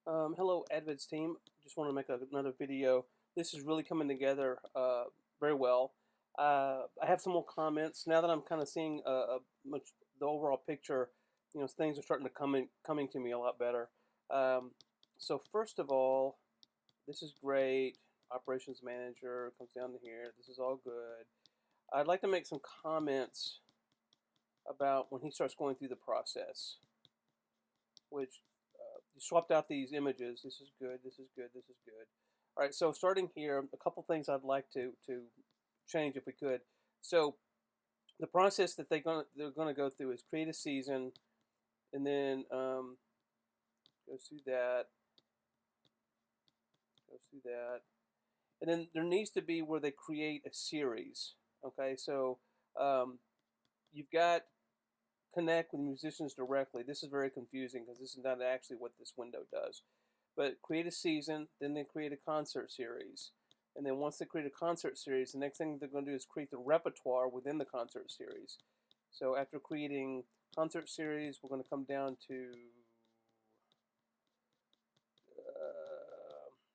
Hello, Advids team. Just want to make another video. This is really coming together very well. I have some more comments now that I'm kind of seeing much the overall picture. Things are starting to coming to me a lot better. Um, so first of all, this is great. Operations manager comes down to here. This is all good. I'd like to make some comments about when he starts going through the process, which you swapped out these images. This is good. This is good. This is good. All right. So starting here, a couple things I'd like to change if we could. So the process that they're gonna go through is create a season, and then goes through that, goes through that, and then there needs to be where they create a series. Okay. So um, you've got connect with musicians directly. This is very confusing because this is not actually what this window does. But create a season, then they create a concert series. And then once they create a concert series, the next thing they're going to do is create the repertoire within the concert series. So after creating concert series, we're going to come down to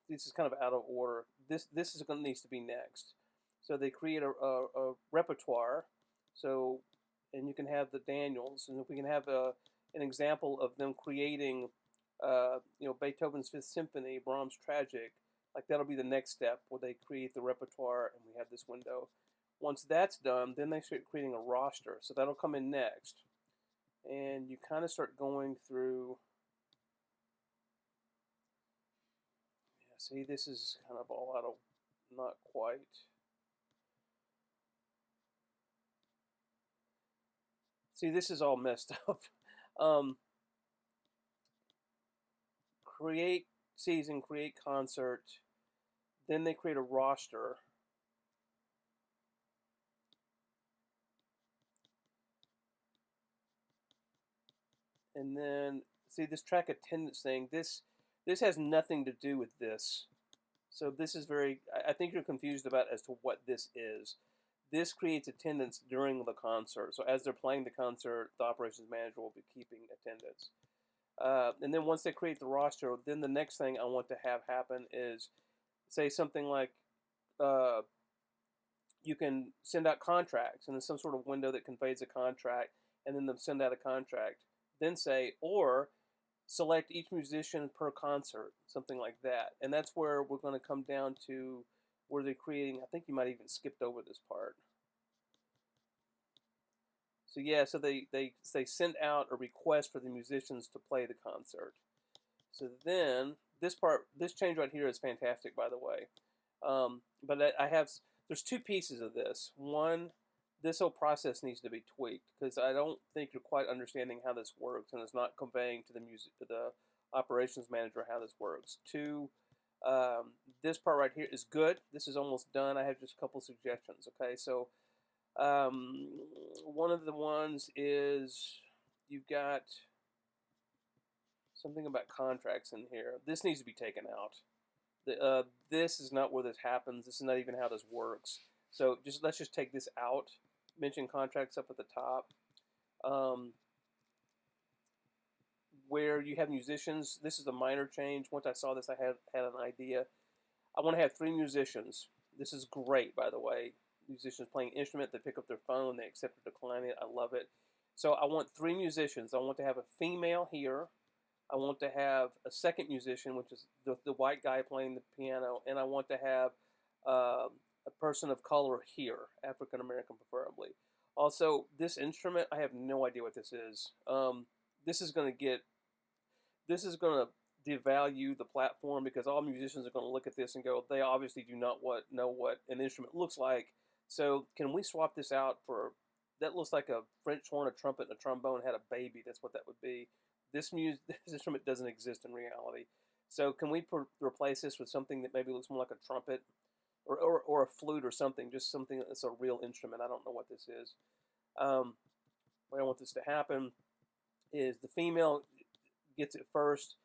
this is kind of out of order. This is going to needs to be next. So they create a repertoire. So and you can have the Daniels, and if we can have an example of them creating, Beethoven's Fifth Symphony, Brahms' Tragic, like that'll be the next step where they create the repertoire, and we have this window. Once that's done, then they start creating a roster, so that'll come in next, and you kind of start going through. Yeah, see, this is kind of all out of not quite. See, this is all messed up. Um, create season, create concert, then they create a roster. And then see this track attendance thing. This has nothing to do with this. So this is very. I think you're confused about as to what this is. This creates attendance during the concert. So as they're playing the concert, the operations manager will be keeping attendance. And then once they create the roster, then the next thing I want to have happen is say something like uh, you can send out contracts, and there's some sort of window that conveys a contract, and then they'll send out a contract. Then say, or select each musician per concert, something like that. And that's where we're going to come down to where they're creating. I think you might even skipped over this part. So yeah, so they send out a request for the musicians to play the concert. So then this change right here is fantastic, by the way. But I have there's two pieces of this. One, this whole process needs to be tweaked because I don't think you're quite understanding how this works, and it's not conveying to the operations manager how this works. Two, this part right here is good. This is almost done. I have just a couple suggestions. Okay, so um, one of the ones is you've got something about contracts in here. This needs to be taken out. This is not where this happens. This is not even how this works. So let's just take this out. Mention contracts up at the top. Where you have musicians, this is a minor change. Once I saw this, I had an idea. I want to have 3 musicians. This is great, by the way. Musicians playing instrument, they pick up their phone, they accept or decline it. I love it. So I want 3 musicians. I want to have a female here. I want to have a second musician, which is the white guy playing the piano, and I want to have a person of color here, African American preferably. Also, this instrument, I have no idea what this is. This is going to this is going to devalue the platform because all musicians are going to look at this and go, they obviously do not know what an instrument looks like. So can we swap this out for that looks like a French horn, a trumpet, and a trombone had a baby. That's what that would be. This instrument doesn't exist in reality. So can we replace this with something that maybe looks more like a trumpet or a flute or something, just something that's a real instrument. I don't know what this is. What I want this to happen is the female gets it first,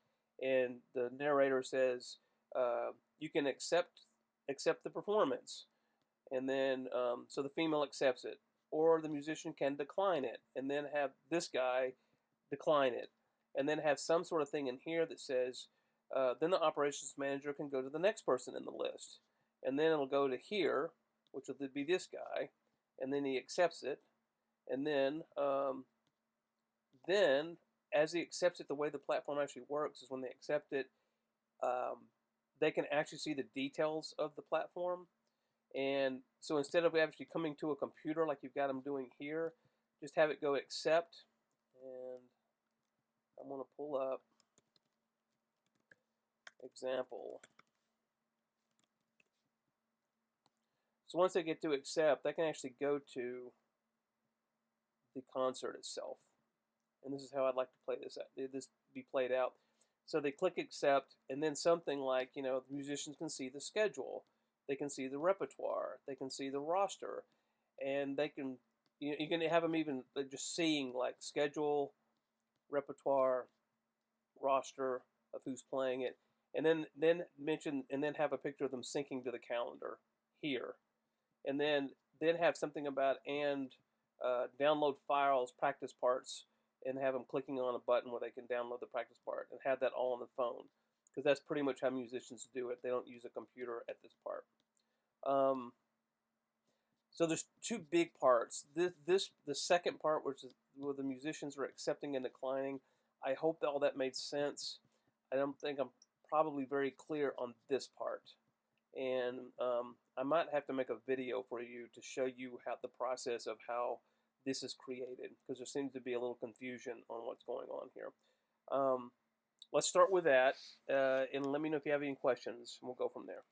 and the narrator says, "You can accept the performance," and then so the female accepts it, or the musician can decline it, and then have this guy decline it, and then have some sort of thing in here that says then the operations manager can go to the next person in the list, and then it'll go to here, which will be this guy, and then he accepts it, and then as he accepts it, the way the platform actually works is when they accept it, they can actually see the details of the platform. And so instead of actually coming to a computer like you've got them doing here, just have it go accept. And I'm going to pull up example. So once they get to accept, they can actually go to the concert itself. And this is how I'd like to play this be played out. So they click accept, and then something like, the musicians can see the schedule, they can see the repertoire, they can see the roster, and they can, you can have them even just seeing like schedule, repertoire, roster of who's playing it, and then mention and then have a picture of them syncing to the calendar here, and then have something about and download files, practice parts, and have them clicking on a button where they can download the practice part and have that all on the phone, because that's pretty much how musicians do it. They don't use a computer at this part. So there's two big parts. The second part, which is where the musicians are accepting and declining. I hope that all that made sense. I don't think I'm probably very clear on this part, and I might have to make a video for you to show you how the process of how this is created, because there seems to be a little confusion on what's going on here. Let's start with that, and let me know if you have any questions, and we'll go from there.